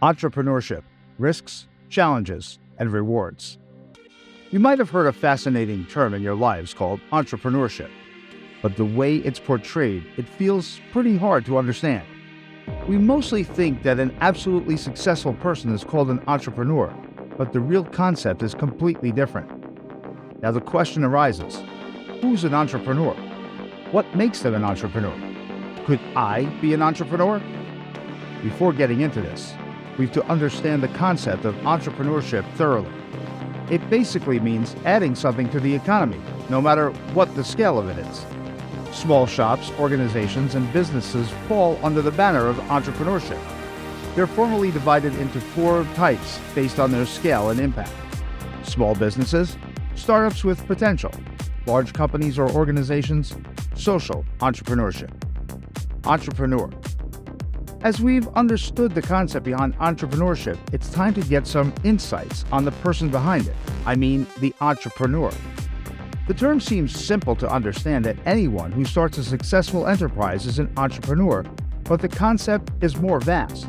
Entrepreneurship: risks, challenges, and rewards. You might have heard a fascinating term in your lives called entrepreneurship, but the way it's portrayed, it feels pretty hard to understand. We mostly think that an absolutely successful person is called an entrepreneur, but the real concept is completely different. Now the question arises, who's an entrepreneur? What makes them an entrepreneur? Could I be an entrepreneur? Before getting into this, we have to understand the concept of entrepreneurship thoroughly. It basically means adding something to the economy, no matter what the scale of it is. Small shops, organizations, and businesses fall under the banner of entrepreneurship. They're formally divided into 4 types based on their scale and impact. Small businesses, startups with potential, large companies or organizations, social entrepreneurship. Entrepreneur. As we've understood the concept behind entrepreneurship, it's time to get some insights on the person behind it. I mean, the entrepreneur. The term seems simple to understand that anyone who starts a successful enterprise is an entrepreneur, but the concept is more vast.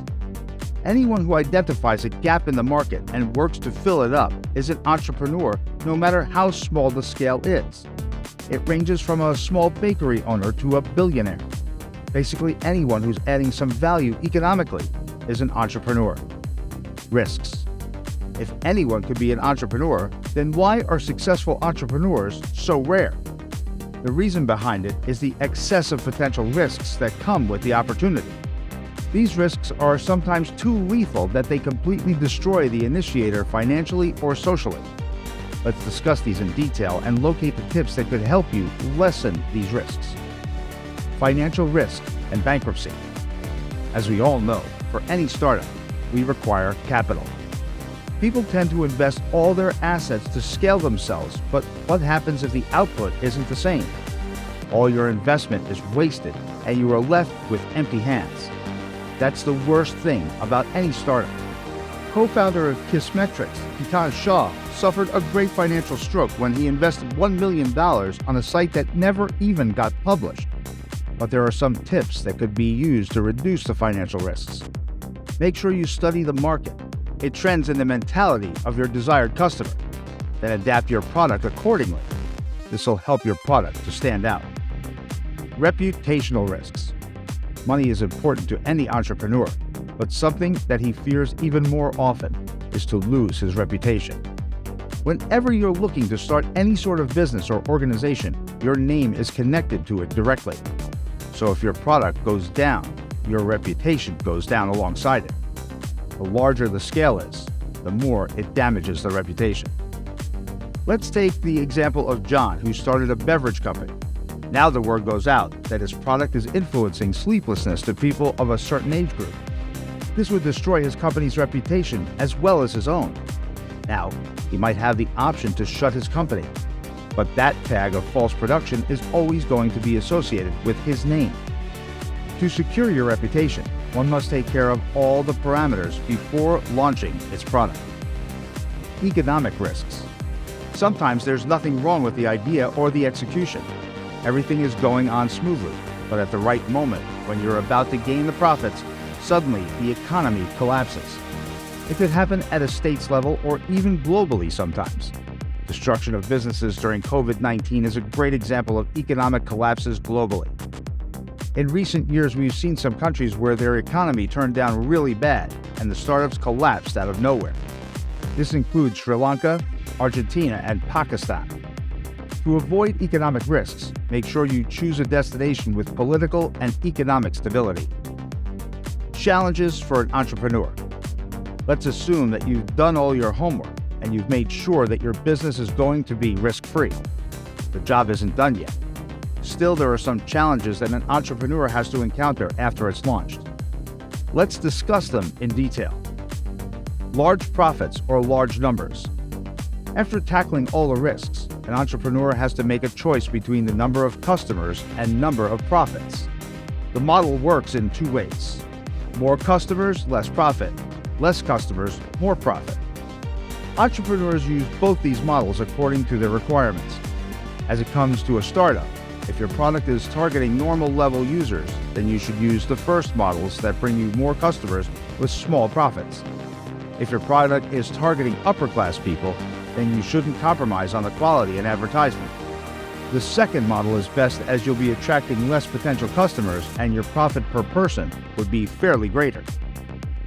Anyone who identifies a gap in the market and works to fill it up is an entrepreneur, no matter how small the scale is. It ranges from a small bakery owner to a billionaire. Basically, anyone who's adding some value economically is an entrepreneur. Risks. If anyone could be an entrepreneur, then why are successful entrepreneurs so rare? The reason behind it is the excessive potential risks that come with the opportunity. These risks are sometimes too lethal that they completely destroy the initiator financially or socially. Let's discuss these in detail and locate the tips that could help you lessen these risks. Financial risk and bankruptcy. As we all know, for any startup, we require capital. People tend to invest all their assets to scale themselves, but what happens if the output isn't the same? All your investment is wasted and you are left with empty hands. That's the worst thing about any startup. Co-founder of Kissmetrics, Ketan Shah, suffered a great financial stroke when he invested $1 million on a site that never even got published. But there are some tips that could be used to reduce the financial risks. Make sure you study the market. It trends in the mentality of your desired customer. Then adapt your product accordingly. This will help your product to stand out. Reputational risks. Money is important to any entrepreneur, but something that he fears even more often is to lose his reputation. Whenever you're looking to start any sort of business or organization, your name is connected to it directly. So if your product goes down, your reputation goes down alongside it. The larger the scale is, the more it damages the reputation. Let's take the example of John, who started a beverage company. Now the word goes out that his product is influencing sleeplessness to people of a certain age group. This would destroy his company's reputation as well as his own. Now, he might have the option to shut his company, but that tag of false production is always going to be associated with his name. To secure your reputation, one must take care of all the parameters before launching its product. Economic risks. Sometimes there's nothing wrong with the idea or the execution. Everything is going on smoothly, but at the right moment, when you're about to gain the profits, suddenly the economy collapses. It could happen at a state's level or even globally sometimes. Destruction of businesses during COVID-19 is a great example of economic collapses globally. In recent years, we've seen some countries where their economy turned down really bad and the startups collapsed out of nowhere. This includes Sri Lanka, Argentina, and Pakistan. To avoid economic risks, make sure you choose a destination with political and economic stability. Challenges for an entrepreneur. Let's assume that you've done all your homework and you've made sure that your business is going to be risk-free. The job isn't done yet. Still, there are some challenges that an entrepreneur has to encounter after it's launched. Let's discuss them in detail. Large profits or large numbers. After tackling all the risks, an entrepreneur has to make a choice between the number of customers and number of profits. The model works in 2 ways. More customers, less profit. Less customers, more profit. Entrepreneurs use both these models according to their requirements. As it comes to a startup, if your product is targeting normal level users, then you should use the first models that bring you more customers with small profits. If your product is targeting upper-class people, then you shouldn't compromise on the quality and advertisement. The second model is best as you'll be attracting less potential customers and your profit per person would be fairly greater.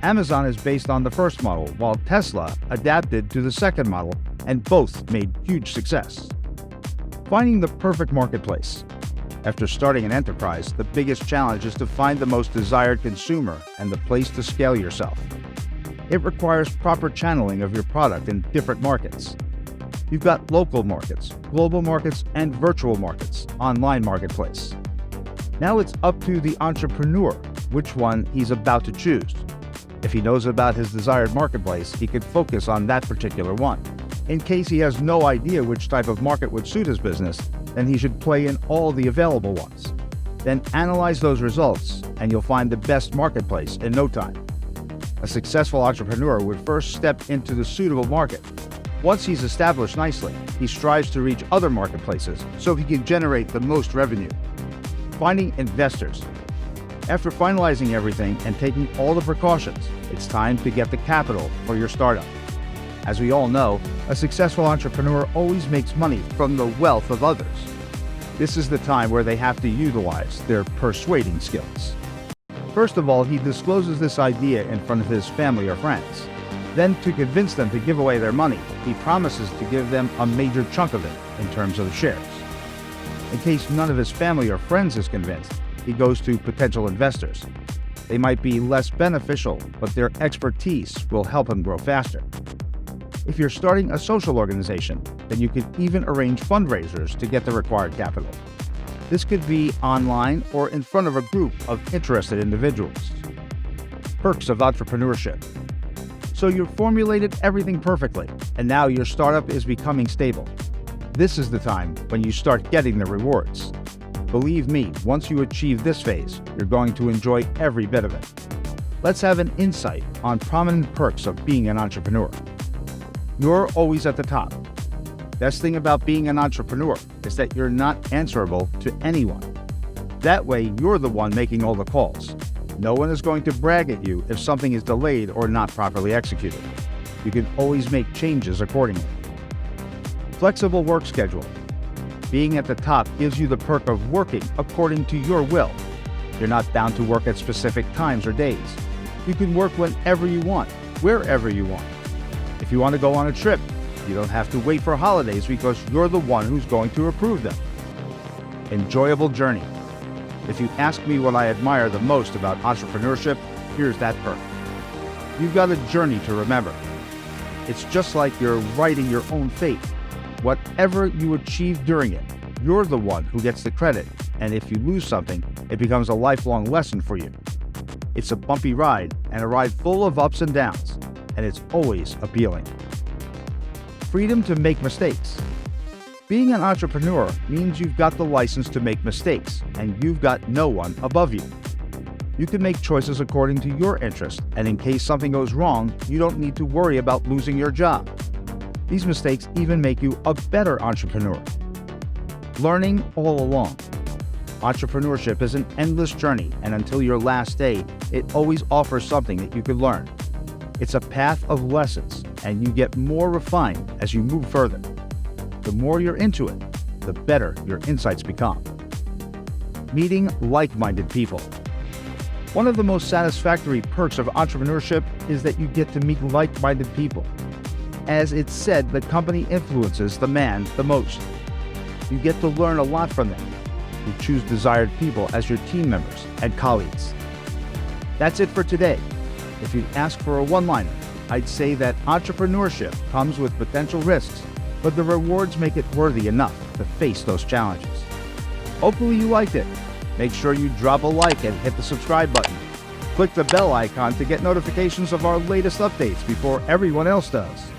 Amazon is based on the first model, while Tesla adapted to the second model, and both made huge success. Finding the perfect marketplace. After starting an enterprise, the biggest challenge is to find the most desired consumer and the place to scale yourself. It requires proper channeling of your product in different markets. You've got local markets, global markets, and virtual markets, online marketplace. Now it's up to the entrepreneur which one he's about to choose. If he knows about his desired marketplace, he could focus on that particular one. In case he has no idea which type of market would suit his business, then he should play in all the available ones. Then analyze those results, and you'll find the best marketplace in no time. A successful entrepreneur would first step into the suitable market. Once he's established nicely, he strives to reach other marketplaces so he can generate the most revenue. Finding investors. After finalizing everything and taking all the precautions, it's time to get the capital for your startup. As we all know, a successful entrepreneur always makes money from the wealth of others. This is the time where they have to utilize their persuading skills. First of all, he discloses this idea in front of his family or friends. Then, to convince them to give away their money, he promises to give them a major chunk of it in terms of shares. In case none of his family or friends is convinced, he goes to potential investors. They might be less beneficial, but their expertise will help him grow faster. If you're starting a social organization, then you can even arrange fundraisers to get the required capital. This could be online or in front of a group of interested individuals. Perks of entrepreneurship. So you've formulated everything perfectly, and now your startup is becoming stable. This is the time when you start getting the rewards. Believe me, once you achieve this phase, you're going to enjoy every bit of it. Let's have an insight on prominent perks of being an entrepreneur. You're always at the top. Best thing about being an entrepreneur is that you're not answerable to anyone. That way, you're the one making all the calls. No one is going to brag at you if something is delayed or not properly executed. You can always make changes accordingly. Flexible work schedule. Being at the top gives you the perk of working according to your will. You're not bound to work at specific times or days. You can work whenever you want, wherever you want. If you want to go on a trip, you don't have to wait for holidays because you're the one who's going to approve them. Enjoyable journey. If you ask me what I admire the most about entrepreneurship, here's that perk. You've got a journey to remember. It's just like you're writing your own fate. Whatever you achieve during it, you're the one who gets the credit, and if you lose something, it becomes a lifelong lesson for you. It's a bumpy ride, and a ride full of ups and downs, and it's always appealing. Freedom to make mistakes. Being an entrepreneur means you've got the license to make mistakes, and you've got no one above you. You can make choices according to your interest, and in case something goes wrong, you don't need to worry about losing your job. These mistakes even make you a better entrepreneur. Learning all along. Entrepreneurship is an endless journey, and until your last day, it always offers something that you could learn. It's a path of lessons, and you get more refined as you move further. The more you're into it, the better your insights become. Meeting like-minded people. One of the most satisfactory perks of entrepreneurship is that you get to meet like-minded people. As it's said, the company influences the man the most. You get to learn a lot from them. You choose desired people as your team members and colleagues. That's it for today. If you'd ask for a one-liner, I'd say that entrepreneurship comes with potential risks, but the rewards make it worthy enough to face those challenges. Hopefully you liked it. Make sure you drop a like and hit the subscribe button. Click the bell icon to get notifications of our latest updates before everyone else does.